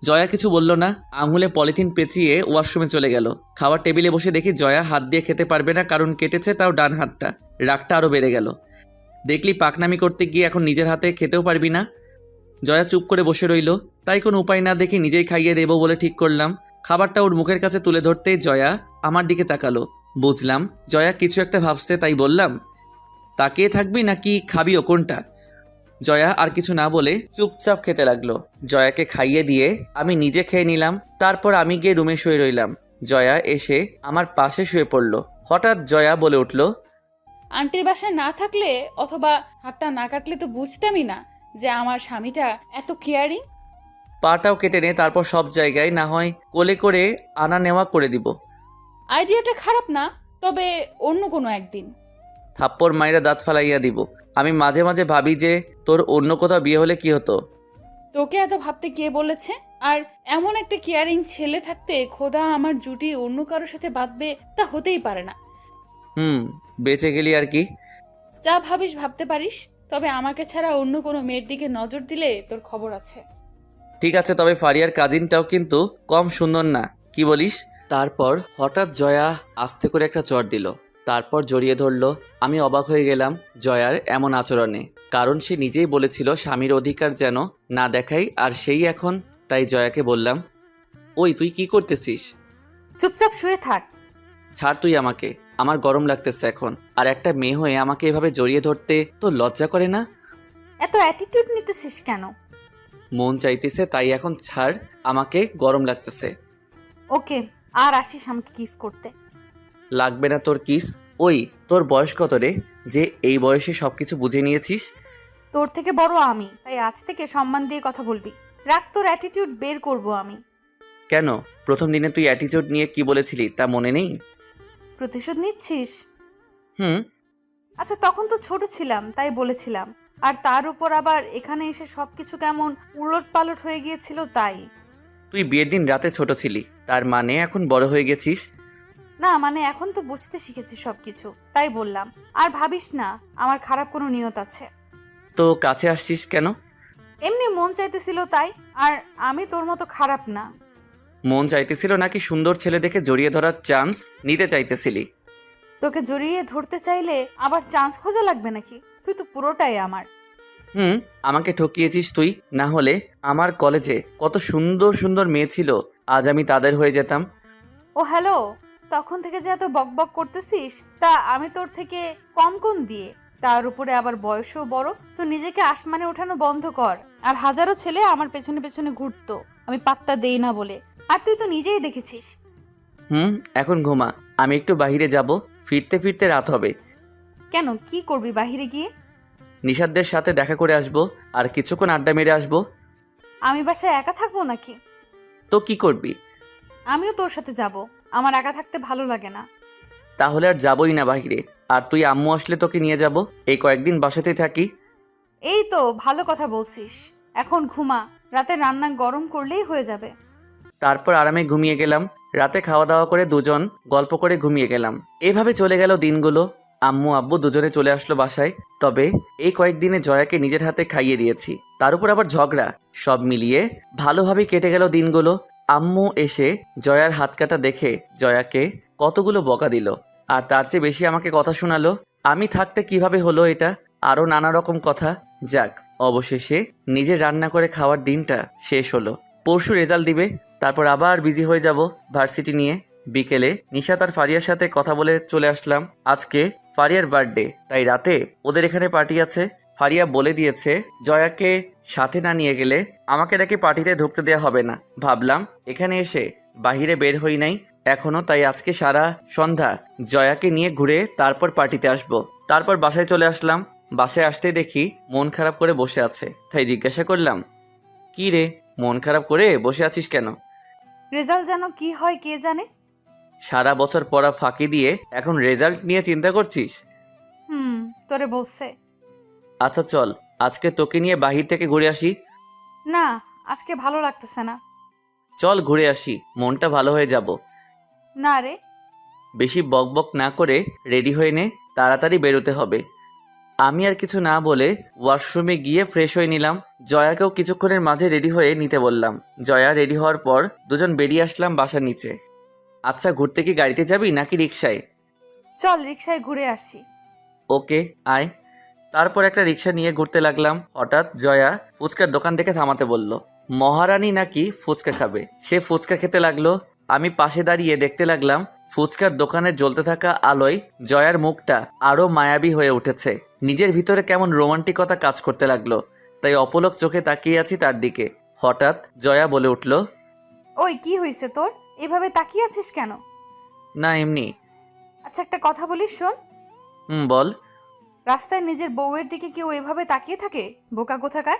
জয়া কিছু বলল না, আঙুলে পলিথিন পেঁচিয়ে ওয়াশরুমে চলে গেল। খাওয়ার টেবিলে বসে দেখি জয়া হাত দিয়ে খেতে পারবে না, কারণ কেটেছে তাও ডান হাতটা। রাগটা আরও বেড়ে গেল। দেখলি পাকনামি করতে গিয়ে এখন নিজের হাতে খেতেও পারবি না। জয়া চুপ করে বসে রইল, তাই কোনো উপায় না দেখে নিজেই খাইয়ে দেবো বলে ঠিক করলাম। খাবারটা ওর মুখের কাছে তুলে ধরতেই জয়া আমার দিকে তাকালো। বুঝলাম জয়া কিছু একটা ভাবছে, তাই বললাম, তাকিয়ে থাকবি নাকি খাবিও, কোনটা? জয়া আর কিছু না বলে চুপচাপ খেতে লাগলো। জয়াকে খাইয়ে দিয়ে আমি নিজে খেয়ে নিলাম। তারপর আমি গিয়ে রুমে শুয়ে রইলাম। জয়া এসে আমার পাশে শুয়ে পড়ল। হঠাৎ জয়া বলে উঠল, আন্টির বাসায় না থাকলে অথবা হাতটা না কাটলে তো বুঝতামই না যে আমার স্বামীটা এত কেয়ারিং। পাটাও কেটে নে, তারপর সব জায়গায় না হয় কোলে করে আনা নেওয়া করে দিব। আইডিয়াটা খারাপ না, তবে অন্য কোনো একদিন। থাপ্পড় মাইরা দাঁত ফালাইয়া দিব। আমি মাঝে মাঝে ভাবি যে তোর অন্য কোথাও বিয়ে হলে কি হতো। তোকে এত ভাবতে কে বলেছে? আর এমন একটা কেয়ারিং ছেলে থাকতে খোদা আমার জুটি অন্য কারোর সাথে বাঁধবে, তা হতেই পারে না। বেঁচে গেলি আর কি। যা ভাবিস ভাবতে পারিস, তবে আমাকে ছাড়া অন্য কোনো মেয়ের দিকে নজর দিলে তোর খবর আছে। ঠিক আছে, তবে ফারিয়ার কাজিনটাও কিন্তু কম সুন্দর না, কি বলিস? তারপর হঠাৎ জয়া আস্তে করে একটা চড় দিল, তারপর জড়িয়ে ধরলো। আমি অবাক হয়ে গেলাম জয়ার এমন আচরণে, কারণ সে নিজেই বলেছিল স্বামীর অধিকার যেন না দেখাই, আর সেই এখন। তাই জয়াকে বললাম, ওই তুই কি করতেছিস? চুপচাপ শুয়ে থাক। ছাড় তুই আমাকে, আমার গরম লাগতেছে এখন। আর একটা মেয়ে হয়ে আমাকে এভাবে জড়িয়ে ধরতে তো লজ্জা করে না? এত অ্যাটিটিউড নিতেছিস কেন? মন চাইতেছে তাই এখন ছাড়, আমাকে গরম লাগতেছে। ওকে, আর আসিস আমাকে কিস করতে। লাগবে না তোর কিস। ওই তোর বয়স কত রে, যে এই বয়সে সবকিছু বুঝে নিয়েছিস? তোর থেকে বড় আমি, তাই আজ থেকে সম্মান দিয়ে কথা বলবি। রাখ, তোর অ্যাটিটিউড বের করব আমি। কেন, প্রথম দিনে তুই অ্যাটিটিউড নিয়ে কি বলেছিলি তা মনে নেই? প্রতিশোধ নিচ্ছিস? হুম। আচ্ছা, তখন তো ছোট ছিলাম তাই বলেছিলাম, আর তার উপর আবার এখানে এসে সবকিছু কেমন উলট পালট হয়ে গিয়েছিল তাই। তুই বিয়ের দিন রাতে ছোট ছিলি, তার মানে এখন বড় হয়ে গেছিস? না মানে এখন তো বুঝতে শিখেছি সবকিছু, তাই বললাম। আর ভাবিস না আমার খারাপ কোনো নিয়ত আছে। তো কাছে আসছিস কেন? এমনি মন চাইতেছিল তাই। আর আমি তোর মতো খারাপ না। মন চাইতেছিল নাকি সুন্দর ছেলে দেখে জড়িয়ে ধরার চান্স নিতে চাইতেছিলি? তোকে জড়িয়ে ধরতে চাইলে আবার চান্স খোঁজা লাগবে নাকি? তুই তো পুরোটাই আমার। আমাকে ঠকিয়েছিস তুই। না হলে আমার কলেজে কত সুন্দর সুন্দর মেয়ে ছিল, আজ আমি তাদের হয়ে যেতাম। ও হ্যালো, তখন থেকে যে এত বকবক করতেছিস, তা আমি তোর থেকে কম কোন দিয়ে? তার উপরে আবার বয়সও বড়, তো নিজেকে আসমানে ওঠানো বন্ধ কর। আর হাজারো ছেলে আমার পেছনে পেছনে ঘুরতো, আমি পাত্তা দেই না বলে। আর তুই তো নিজেই দেখেছিস। এখন ঘুমা, আমি একটু বাইরে যাব, ফিরতে ফিরতে রাত হবে। কেন, কি করবি বাহিরে গিয়ে? নিশাদদের সাথে দেখা করে আসবো, আর কিছুক্ষণ আড্ডা মেরে আসবো। আমি বাসায় একা থাকবো নাকি? তো কি করবি? আমিও তোর সাথে যাব। আমার একা থাকতে ভালো লাগে না। তাহলে আর যাবই না বাইরে। আর তুই আম্মু আসলে তোকে নিয়ে যাব, এই কয়েকদিন বাসাতেই থাকি। এই তো ভালো কথা বলছিস। এখন ঘুমা, রাতে রান্না গরম করলেই হয়ে যাবে। তারপর আরামে ঘুমিয়ে গেলাম। রাতে খাওয়া দাওয়া করে দুজন গল্প করে ঘুমিয়ে গেলাম। এভাবে চলে গেল দিনগুলো। আম্মু আব্বু দুজনে চলে আসলো বাসায়। তবে এই কয়েকদিনে জয়াকে নিজের হাতে খাইয়ে দিয়েছি, তার উপর আবার ঝগড়া। সব মিলিয়ে ভালোভাবে কেটে গেল দিনগুলো। আম্মু এসে জয়ার হাত কাটা দেখে জয়াকে কতগুলো বকা দিল, আর তার চেয়ে বেশি আমাকে কথা শোনালো। আমি থাকতে কিভাবে হলো এটা, আরও নানা রকম কথা। যাক, অবশেষে নিজের রান্না করে খাওয়ার দিনটা শেষ হলো। পরশু রেজাল্ট দিবে, তারপর আবার বিজি হয়ে যাব ভার্সিটি নিয়ে। বিকেলে নিশাত আর ফারিয়ার সাথে কথা বলে চলে আসলাম। আজকে ফারিয়ার বার্থডে, তাই রাতে ওদের এখানে পার্টি আছে। ফারিয়া বলে দিয়েছে জয়াকে সাথে না নিয়ে গেলে আমাকে নাকি পার্টিতে ঢুকতে দেওয়া হবে না। ভাবলাম এখানে এসে বাহিরে বের হই নাই এখনো, তাই আজকে সারা সন্ধ্যা জয়াকে নিয়ে ঘুরে তারপর পার্টিতে আসব। তারপর বাসায় চলে আসলাম। বাসায় আসতেই দেখি মন খারাপ করে বসে আছে, তাই জিজ্ঞাসা করলাম, কি রে, মন খারাপ করে বসে আছিস কেন? রেজাল্ট যেন কি হয় কে জানে। সারা বছর পড়া ফাঁকি দিয়ে এখন রেজাল্ট নিয়ে চিন্তা করছিস? তোরে বলছে। আচ্ছা চল, আজকে তোকে নিয়ে বাহির থেকে ঘুরে আসি। না, আজকে ভালো লাগতেছে না। চল ঘুরে আসি, মনটা ভালো হয়ে যাব। না রে। বেশি বকবক না করে রেডি হয়ে নে, তাড়াতাড়ি বেরোতে হবে। আমি আর কিছু না বলে ওয়াশরুমে গিয়ে ফ্রেশ হয়ে নিলাম। জয়াকেও কিছুক্ষণের মাঝে রেডি হয়ে নিতে বললাম। জয়া রেডি হওয়ার পর দুজন বেরিয়ে আসলাম বাসার নিচে। আচ্ছা, ঘুরতে কি গাড়িতে যাবি নাকি রিক্সায়? চল রিক্সায় ঘুরে আসি। ওকে, আয়। তারপর একটা রিক্সা নিয়ে ঘুরতে লাগলাম। হঠাৎ জয়া ফুচকার দোকান থেকে থামাতে বলল। মহারানী নাকি ফুচকা খাবে, সে ফুচকা খেতে লাগলো। আমি পাশে দাঁড়িয়ে দেখতে লাগলাম ফুচকার দোকানের জ্বলতে থাকা আলোয় জয়ার মুখটা আরো মায়াবী হয়ে উঠেছে। নিজের ভিতরে কেমন রোমান্টিকতা কাজ করতে লাগলো, তাই অপলক চোখে তাকিয়ে আছি তার দিকে। হঠাৎ জয়া বলে উঠল, ওই কি হয়েছে তোর, এভাবে তাকিয়ে আছিস কেন? না এমনি। আচ্ছা একটা কথা বলিস, শোন। বল। রাস্তায় নিজের বউয়ের দিকে কেউ এভাবে তাকিয়ে থাকে? বোকা কোথাকার।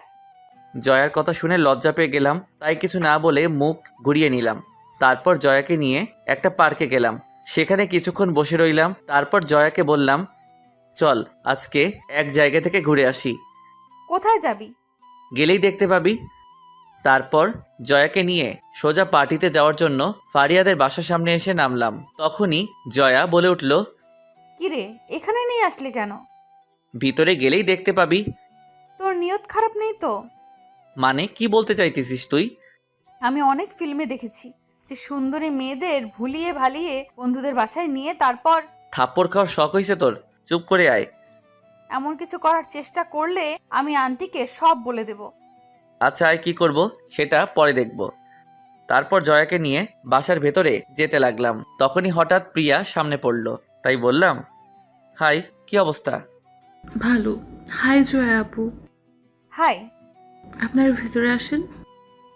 জয়ার কথা শুনে লজ্জা পেয়ে গেলাম, তাই কিছু না বলে মুখ ঘুরিয়ে নিলাম। তারপর জয়াকে নিয়ে একটা পার্কে গেলাম, সেখানে কিছুক্ষণ বসে রইলাম। তারপর জয়াকে বললাম, চল আজকে এক জায়গা থেকে ঘুরে আসি, কোথায় যাবি? গেলেই দেখতে পাবি। তারপর জয়াকে নিয়ে সোজা পার্টিতে যাওয়ার জন্য ফারিয়াদের বাসার সামনে এসে নামলাম। তখনই জয়া বলে উঠল, কিরে, এখানে নিয়ে আসলি কেন? ভিতরে গেলেই দেখতে পাবি। তোর নিয়ত খারাপ নেই তো? মানে কি বলতে চাইতেছিস তুই? আমি অনেক ফিল্মে দেখেছি যে সুন্দরী মেয়েদের ভুলিয়ে ভালিয়ে বন্ধুদের বাসায় নিয়ে তারপর থাপ্পড় খাওয়ার শখ হয়েছে তোর? চুপ করে আয়। এমন কিছু করার চেষ্টা করলে আমি আন্টিকে সব বলে দেব। আচ্ছা, আয়, কি করব সেটা পরে দেখব। তারপর জয়াকে নিয়ে বাসার ভেতরে যেতে লাগলাম। তখনই হঠাৎ প্রিয়া সামনে পড়ল, তাই বললাম, হাই, কি অবস্থা? ভালো। হাই জয়া আপু, হাই। আপনার ভিতরে আসেন।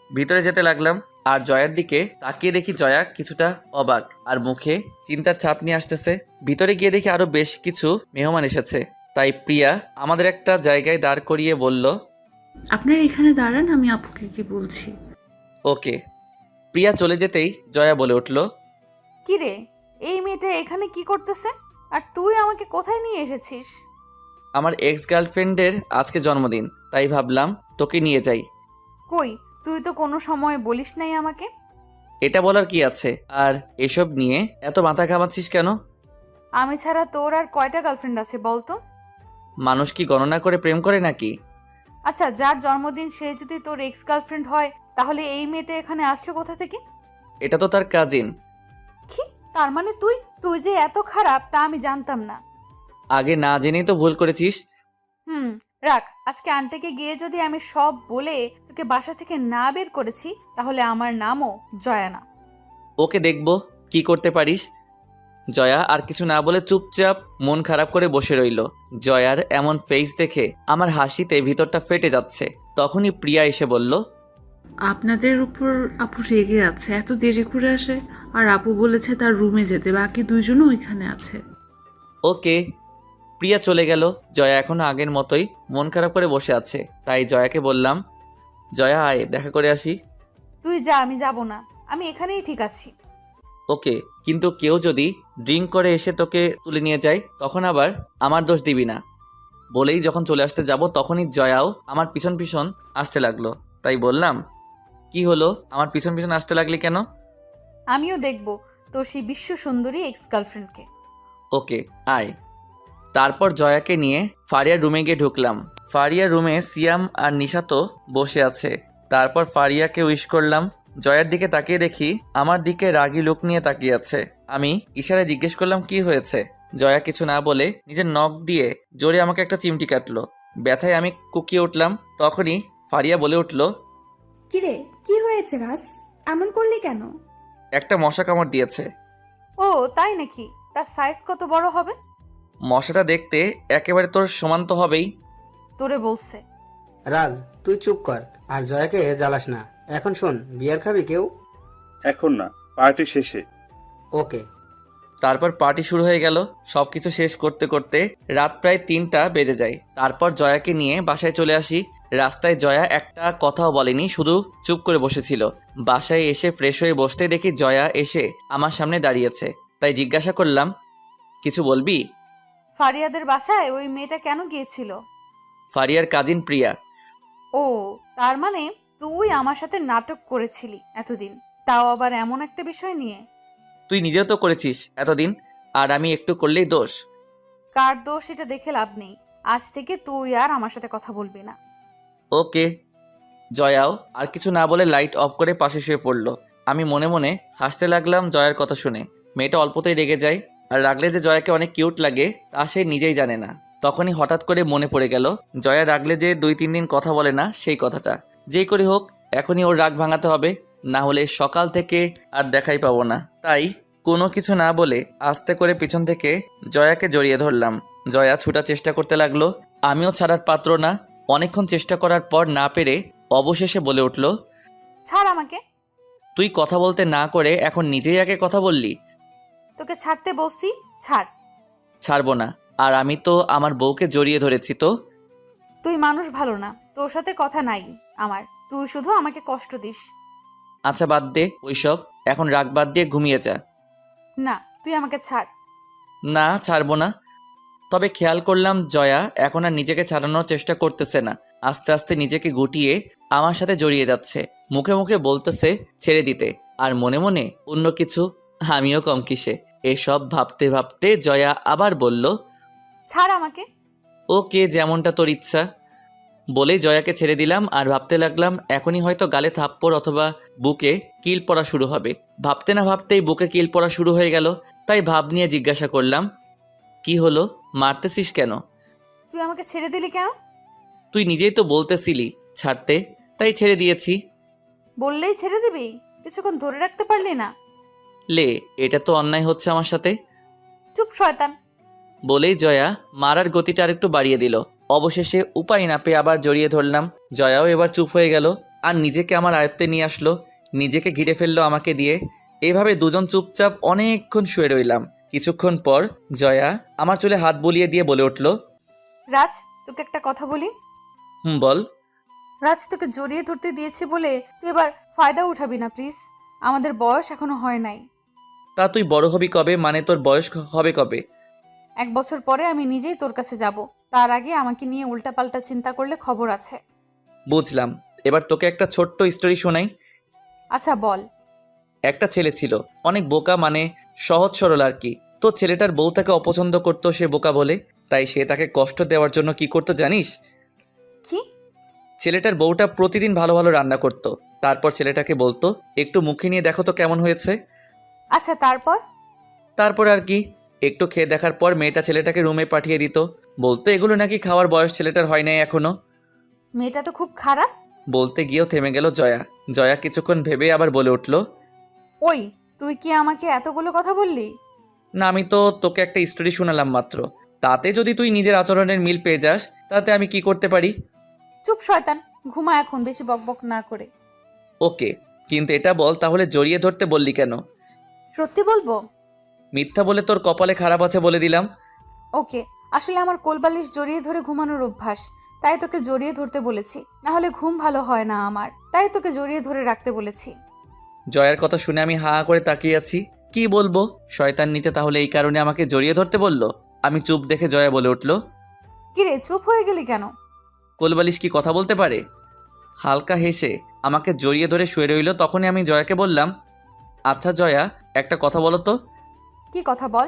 ভিতরে যেতে লাগলাম আর জয়ার দিকে তাকিয়ে দেখি জয়া কিছুটা অবাক আর মুখে চিন্তার ছাপ নিয়ে আসতেছে। ভিতরে গিয়ে দেখি আরো বেশ কিছু মেহমান এসেছে, তাই প্রিয়া আমাদের একটা জায়গায় দাঁড় করিয়ে বলল, আপনার এখানে দাঁড়ান, আমি আপুকে কি বলছি। ওকে। প্রিয়া চলে যেতেই জয়া বলে উঠল, কিরে, এই মেয়েটা এখানে কি করতেছে? আর তুই আমাকে কোথায় নিয়ে এসেছিস? আমার এক্স গার্লফ্রেন্ডের আজকে জন্মদিন, তাই ভাবলাম তোকে নিয়ে যাই। কই, তুই তো কোনো সময় বলিস নাই আমাকে। এটা বলার কি আছে? আর এসব নিয়ে এত মাথা ঘামাচ্ছিস কেন? আমি ছাড়া তোর আর কয়টা গার্লফ্রেন্ড আছে বলতো? মানুষ কি গণনা করে প্রেম করে নাকি? আচ্ছা, যার জন্মদিন সে যদি তোর এক্স গার্লফ্রেন্ড হয়, তাহলে এই মেয়েটা এখানে আসলো কোথা থেকে? এটা তো তার কাজিন। কি? তার মানে তুই তুই যে এত খারাপ তা আমি জানতাম না। আগে না জেনেই তো ভুল করেছিস। রাখ, আজকে আন্টিকে গিয়ে যদি আমি সব বলে তোকে বাসা থেকে না বের করেছি, তাহলে আমার নামও জয়া না। ওকে, দেখবো কি করতে পারিস। জয়া আর কিছু না বলে চুপচাপ মন খারাপ করে বসে রইল। জয়ার এমন ফেস দেখে আমার হাসিতে ভিতরটা ফেটে যাচ্ছে। তখনই প্রিয়া এসে বলল, আপনাদের উপর আপু রেগে আছে, এত দেরি করে আসে। আর আপু বলেছে তার রুমে যেতে, বাকি দুইজনও ওইখানে আছে। ওকে। প্রিয়া চলে গেল। জয়া এখনো আগের মতোই মন খারাপ করে বসে আছে, তাই জয়াকে বললাম, জয়া আয়, দেখা করে আসি। তুই যা, আমি যাব না, আমি এখানেই ঠিক আছি। ওকে, কিন্তু কেউ যদি ড্রিঙ্ক করে এসে তোকে তুলে নিয়ে যায় তখন আবার আমার দোষ দিবি না। বলেই যখন চলে আসতে যাব তখনই জয়াও আমার পিছন পিছন আসতে লাগলো, তাই বললাম, কি হলো, আমার পিছন পিছন আসতে লাগলি কেন? আমিও দেখব তোর সেই বিশ্ব সুন্দরী এক্স গার্লফ্রেন্ডকে। ওকে, আয়। তারপর জয়াকে নিয়ে ফারিয়ার রুমে গিয়ে ঢুকলাম। ফারিয়ার রুমে সিয়াম আর নিশাতো বসে আছে। তারপর ফারিয়াকে উইশ করলাম। জয়ার দিকে তাকিয়ে দেখি আমার দিকে রাগী লোক নিয়ে তাকিয়ে আছে। আমি ইশারায় জিজ্ঞেস করলাম, কি হয়েছে? জয়া কিছু না বলে নিজের নখ দিয়ে জোরে আমাকে একটা চিমটি কাটলো। ব্যথায় আমি কুকিয়ে উঠলাম। তখনই ফারিয়া বলে উঠল, কিরে, কি হয়েছে রাস? এমন করলি কেন? একটা মশা কামড় দিয়েছে। ও তাই নাকি? তার সাইজ কত বড় হবে? মশাটা দেখতে একেবারে তোর সমান তো হবেই। তোরে বলছে। রাজ, তুই চুপ কর আর জয়াকে জ্বালাস না। এখন শোন, বিয়ার খাবি কেউ? এখন না, পার্টি শেষে। ওকে। তারপর পার্টি শুরু হয়ে গেল। সবকিছু শেষ করতে করতে রাত প্রায় 3টা বেজে যায়। তারপর জয়াকে নিয়ে বাসায় চলে আসি। রাস্তায় জয়া একটা কথাও বলেনি, শুধু চুপ করে বসেছিল। বাসায় এসে ফ্রেশ হয়ে বসতে দেখি জয়া এসে আমার সামনে দাঁড়িয়েছে, তাই জিজ্ঞাসা করলাম, কিছু বলবি? ফারিয়াদের বাসায় ওই মেয়েটা কেন গিয়েছিল? ফারিয়ার কাজিন প্রিয়া। ও, তার মানে তুই আমার সাথে নাটক করেছিলি এতদিন, তাও আবার এমন একটা বিষয় নিয়ে। তুই নিজেও তো করেছিস এতদিন, আর আমি একটু করলেই দোষ? কার দোষ এটা দেখে লাভ নেই। আজ থেকে তুই আর আমার সাথে কথা বলবি না। ওকে। জয়াও আর কিছু না বলে লাইট অফ করে পাশে শুয়ে পড়ল। আমি মনে মনে হাসতে লাগলাম জয়ার কথা শুনে। মেয়েটা অল্পতেই রেগে যায়, আর রাগলে যে জয়াকে অনেক কিউট লাগে তা সে নিজেই জানে না। তখনই হঠাৎ করে মনে পড়ে গেল জয়া রাগলে যে 2-3 দিন কথা বলে না, সেই কথাটা। যেই করে হোক এখনই ওর রাগ ভাঙাতে হবে, না হলে সকাল থেকে আর দেখাই পাবো না। তাই কোনো কিছু না বলে আস্তে করে পিছন থেকে জয়াকে জড়িয়ে ধরলাম। জয়া ছুটার চেষ্টা করতে লাগলো, আমিও ছাড়ার পাত্র না। অনেকক্ষণ চেষ্টা করার পর না পেরে অবশেষে বলে উঠল, ছাড় আমাকে। তুই কথা বলতে না করে এখন নিজেই আগে কথা বললি। তোকে ছাড়তে বলছি, ছাড়। ছাড়বো না, আর আমি তো আমার বউকে জড়িয়ে ধরেছি তো। তুই মানুষ ভালো না, তোর সাথে কথা নাই আমার। তুই শুধু আমাকে কষ্ট দিস। আচ্ছা বাদ দে ওইসব, এখন রাগ বাদ দিয়ে ঘুমিয়ে যা। না, তুই আমাকে ছাড়। না, ছাড়বো না। তবে খেয়াল করলাম জয়া এখন আর নিজেকে ছাড়ানোর চেষ্টা করতেছে না, আস্তে আস্তে নিজেকে গুটিয়ে আমার সাথে জড়িয়ে যাচ্ছে। মুখে মুখে বলতেছে ছেড়ে দিতে, আর মনে মনে অন্য কিছু। আমিও কম কিসে। এসব ভাবতে ভাবতে জয়া আবার বলল, ছাড় আমাকে। ওকে, যেমনটা তোর ইচ্ছা। বলেই জয়াকে ছেড়ে দিলাম, আর ভাবতে লাগলাম এখনই হয়তো গালে থাপ্পড় অথবা বুকে কিল পড়া শুরু হবে। ভাবতে না ভাবতেই বুকে কিল পড়া শুরু হয়ে গেল। তাই ভাব নিয়ে জিজ্ঞাসা করলাম, কি হলো, মারতেছিস কেন? তুই আমাকে ছেড়ে দিলি কেন? তুই নিজেই তো বলতেছিলি ছাড়তে, তাই ছেড়ে দিয়েছি। বললেই ছেড়ে দিবি? কিছুক্ষণ ধরে রাখতে পারলি না? লে, এটা তো অন্যায় হচ্ছে আমার সাথে। চুপ শয়তান। বলেই জয়া মারার গতিটা আরেকটু বাড়িয়ে দিল। অবশেষে উপায় না পেয়ে আবার জড়িয়ে ধরলাম। জয়াও এবার চুপ হয়ে গেল, আর নিজেকে আমার আয়ত্তে নিয়ে আসলো, নিজেকে ঘিরে ফেললো আমাকে দিয়ে। এভাবে দুজন চুপচাপ অনেকক্ষণ শুয়ে রইলাম। কিছুক্ষণ পর জয়া আমার চুলে হাত বুলিয়ে দিয়ে বলে উঠল, রাজ, তোকে একটা কথা বলি। বল। রাজ, তোকে জড়িয়ে ধরতে দিয়েছি বলে তুই এবার ফায়দা উঠাবি না প্লিজ। আমাদের বয়স এখনো হয় নাই। তা তুই বড় হবি কবে? মানে তোর বয়স হবে কবে? 1 বছর পরে আমি নিজেই তোর কাছে যাব। তার আগে আমাকে নিয়ে উল্টাপাল্টা চিন্তা করলে খবর আছে। বুঝলাম। এবার তোকে একটা ছোট্ট স্টোরি শোনাই। আচ্ছা বল। একটা ছেলে ছিল, অনেক বোকা, মানে সহজ সরল আর কি। তো ছেলেটার বউ তাকে অপছন্দ করতো সে বোকা বলে। তাই সে তাকে কষ্ট দেওয়ার জন্য কি করতো জানিস? কি? ছেলেটার বউটা প্রতিদিন ভালো ভালো রান্না করতো। তারপর ছেলেটাকে বলতো, একটু মুখে নিয়ে দেখো তো কেমন হয়েছে। আচ্ছা তারপর? তারপর আর কি, একটু খেয়ে দেখার পর মেয়েটা ছেলেটাকে রুমে পাঠিয়ে দিত। বলতো এগুলো নাকি খাওয়ার বয়স ছেলেটার হয় নাই এখনো। মেয়েটা তো খুব খারাপ। বলতে গিয়েও থেমে গেল জয়া। জয়া কিছুক্ষণ ভেবে আবার বলে উঠল, ওই, তুই কি আমাকে এতগুলো কথা বললি? না, আমি তো তোকে একটা স্টোরি শোনালাম মাত্র। তাতে যদি তুই নিজের আচরণের মিল পেয়ে যাস, তাতে আমি কি করতে পারি? চুপ শয়তান, ঘুমা এখন, বেশি বকবক না করে। ওকে, কিন্তু এটা বল তাহলে জড়িয়ে ধরতে বললি কেন? সত্যি বলবো? মিথ্যা বলে তোর কপালে খারাপ আছে বলে দিলাম। ওকে, আসলে আমার কোলবালিশ জড়িয়ে ধরে ঘুমানোর অভ্যাস, তাই তোকে জড়িয়ে ধরতে বলেছি। না হলে ঘুম ভালো হয় না আমার, তাই তোকে জড়িয়ে ধরে রাখতে বলেছি। জয়ার কথা শুনে আমি হা করে তাকিয়ে আছি। কি বলবো? শয়তান নিতে তাহলে এই কারণে আমাকে জড়িয়ে ধরতে বলল? আমি চুপ দেখে জয়া বলে উঠল, কিরে চুপ হয়ে গেলি কেন? কোলবালিশ কি কথা বলতে পারে? হালকা হেসে আমাকে জড়িয়ে ধরে শুয়ে রইল। তখনই আমি জয়াকে বললাম, আচ্ছা জয়া, একটা কথা বলো তো। কি কথা বল?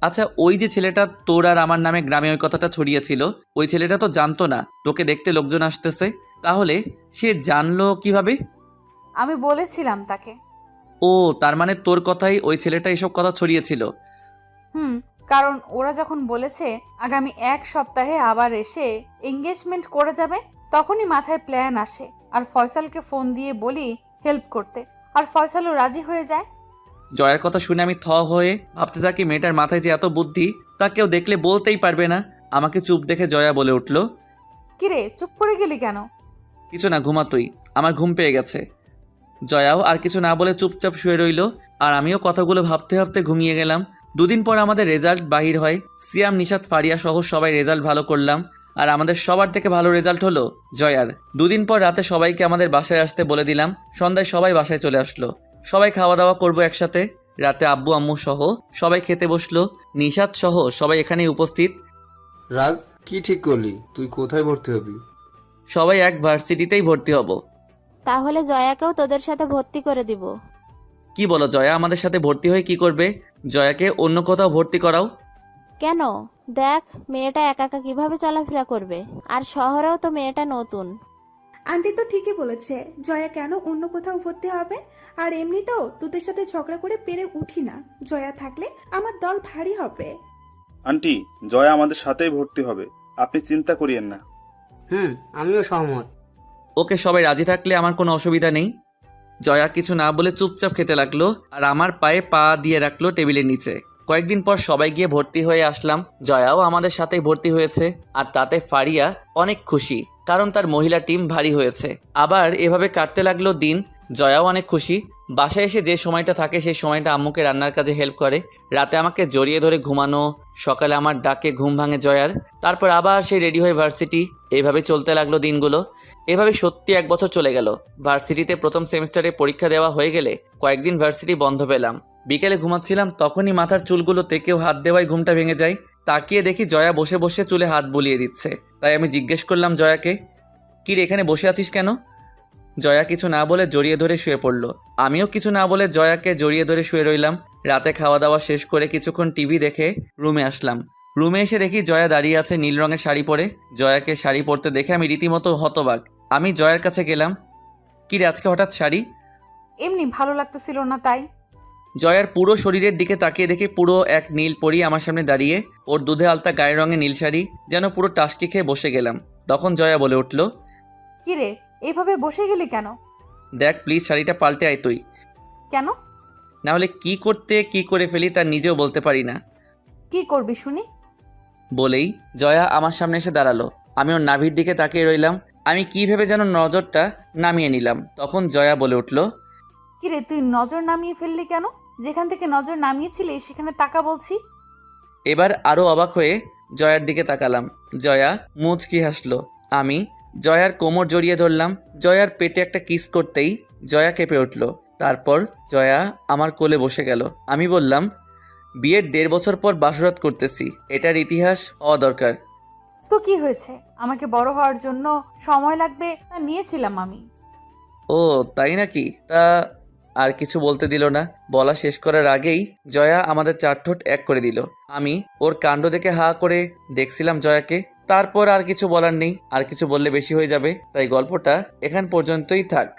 আচ্ছা, ওই যে ছেলেটা তোর আর আমার নামে গ্রামে ওই কথাটা ছড়িয়েছিল, ওই ছেলেটা তো জানতো না তোকে দেখতে লোকজন আসতেছে, তাহলে সে জানলো কিভাবে? আমি বলেছিলাম তাকে। ও, তার মানে তোর কথাই ওই ছেলেটা এসব কথা ছড়িয়েছিল। কারণ ওরা যখন বলেছে আগামী 1 সপ্তাহে আবার এসে এঙ্গেজমেন্ট করে যাবে, তখনই মাথায় প্ল্যান আসে। আর ফয়সালকে ফোন দিয়ে বলি হেল্প করতে, আর ফয়সালও রাজি হয়ে যায়। জয়ার কথা শুনে আমি থ হয়ে ভাবতে থাকি, মেয়েটার মাথায় যে এত বুদ্ধি তা কেউ দেখলে বলতেই পারবে না। আমাকে চুপ দেখে জয়া বলে উঠল, কিরে চুপ করে গেলি কেন? কিছু না, ঘুমা তুই, আমার ঘুম পেয়ে গেছে। জয়াও আর কিছু না বলে চুপচাপ শুয়ে রইল, আর আমিও কথাগুলো ভাবতে ভাবতে ঘুমিয়ে গেলাম। 2 দিন পর আমাদের রেজাল্ট বাহির হয়। সিয়াম, নিশাত, ফারিয়া সহ সবাই রেজাল্ট ভালো করলাম, আর আমাদের সবার থেকে ভালো রেজাল্ট হলো জয়ার। 2 দিন পর রাতে সবাইকে আমাদের বাসায় আসতে বলে দিলাম। সন্ধ্যায় সবাই বাসায় চলে আসলো। সবাই খাওয়া দাওয়া করবো একসাথে। রাতে আব্বু আম্মু সহ সবাই খেতে বসলো। নিশাত সহ সবাই এখানেই উপস্থিত। রাজ, কি ঠিক করলি? তুই কোথায় ভর্তি হবি? সবাই এক ভার্সিটিতেই ভর্তি হব। তাহলে জয়াকেও তোদের সাথে ভর্তি করে দিব। কি বলো, জয়া আমাদের সাথে ভর্তি হয়ে কি করবে? জয়াকে অন্য কোথাও ভর্তি করাও। কেন? দেখ, মেয়েটা একা একা কিভাবে চলাফেরা করবে। আর শহরেও তো মেয়েটা নতুন। আন্টি তো ঠিকই বলেছে, জয়া কেন অন্য কোথাও ভর্তি হবে? আর এমনিতেও তোদের সাথে ঝগড়া করে পেরে উঠি না, জয়া থাকলে আমার দল ভারী হবে। আন্টি, জয়া আমাদের সাথেই ভর্তি হবে, আপনি চিন্তা করিয়েন না। আমিও সহমত। ওকে সবাই রাজি থাকলে আমার কোনো অসুবিধা নেই। জয়া কিছু না বলে চুপচাপ খেতে লাগলো আর আমার পায়ে পা দিয়ে রাখলো টেবিলের নিচে। কয়েকদিন পর সবাই গিয়ে ভর্তি হয়ে আসলাম। জয়াও আমাদের সাথেই ভর্তি হয়েছে আর তাতে ফারিয়া অনেক খুশি, কারণ তার মহিলা টিম ভারী হয়েছে। আবার এভাবে কাটতে লাগলো দিন। জয়াও অনেক খুশি। বাসায় এসে যে সময়টা থাকে সেই সময়টা আম্মুকে রান্নার কাজে হেল্প করে। রাতে আমাকে জড়িয়ে ধরে ঘুমানো, সকালে আমার ডাকে ঘুম ভাঙে জয়ার। তারপর আবার সে রেডি হয়ে ভার্সিটি। এইভাবে চলতে লাগলো দিনগুলো। এভাবে সত্যি 1 বছর চলে গেল। ভার্সিটিতে প্রথম সেমিস্টারে পরীক্ষা দেওয়া হয়ে গেলে কয়েকদিন ভার্সিটি বন্ধ পেলাম। বিকেলে ঘুমাচ্ছিলাম, তখনই মাথার চুলগুলোতে কেউ হাত দেওয়ায় ঘুমটা ভেঙে যায়। তাকিয়ে দেখি জয়া বসে বসে চুলে হাত বুলিয়ে দিচ্ছে। তাই আমি জিজ্ঞেস করলাম জয়াকে, কি রে, এখানে বসে আছিস কেন? জয়া কিছু না বলে জড়িয়ে ধরে শুয়ে পড়ল। আমিও কিছু না বলে জয়াকে জড়িয়ে ধরে শুয়ে রইলাম। রাতে খাওয়া দাওয়া শেষ করে কিছুক্ষণ টিভি দেখে রুমে আসলাম। রুমে এসে দেখি জয়া দাঁড়িয়ে আছে নীল রঙের শাড়ি পরে। জয়াকে শাড়ি পরতে দেখে আমি রীতিমতো হতবাক। আমি জয়ার কাছে গেলাম, কি রে আজকে হঠাৎ শাড়ি? এমনি ভালো লাগতেছিল না তাই। জয়ার পুরো শরীরের দিকে তাকিয়ে দেখি পুরো এক নীল পরি আমার সামনে দাঁড়িয়ে। ওর দুধে আলতা গায়ের রঙে নীল শাড়ি, যেন পুরো টাসকি খেয়ে বসে গেলাম। তখন জয়া বলে উঠল, কি রে, এইভাবে বসে গেলি কেন? দেখ প্লিজ শাড়িটা পাল্টে আয় তুই, কেন? না হলে কি করতে কি করে ফেলি তার নিজেও বলতে পারি না। কি করবি শুনি? বলেই জয়া আমার সামনে এসে দাঁড়ালো। আমি ওর নাভির দিকে তাকিয়ে রইলাম। আমি কি ভেবে যেন নজরটা নামিয়ে নিলাম। তখন জয়া বলে উঠল, কি রে, তুই নজর নামিয়ে ফেললি কেন? যেখান থেকে নজর নামিয়েছিলি সেখানে তাকা বলছি। এবার আরও অবাক হয়ে জয়ার দিকে তাকালাম। জয়া মুচকি হাসলো। আমি জয়ার কোমর জড়িয়ে ধরলাম। জয়ার পেটে একটা কিস করতেই জয়া কেঁপে উঠল। তারপর জয়া আমার কোলে বসে গেল। আমি বললাম, বিয়ের 1.5 বছর পর বাসরাত করতেছি, এটার ইতিহাস হওয়া দরকার। তো কি হয়েছে, আমাকে বড় হওয়ার জন্য সময় লাগবে, তা নিয়েছিলাম আমি। ও তাই নাকি? তা আর কিছু বলতে দিল না। বলা শেষ করার আগেই জয়া আমাদের 4 ঠোঁট এক করে দিল। আমি ওর কাণ্ড দেখে হা করে দেখছিলাম জয়াকে। তারপর আর কিছু বলার নেই, আর কিছু বললে বেশি হয়ে যাবে, তাই গল্পটা এখান পর্যন্তই থাক।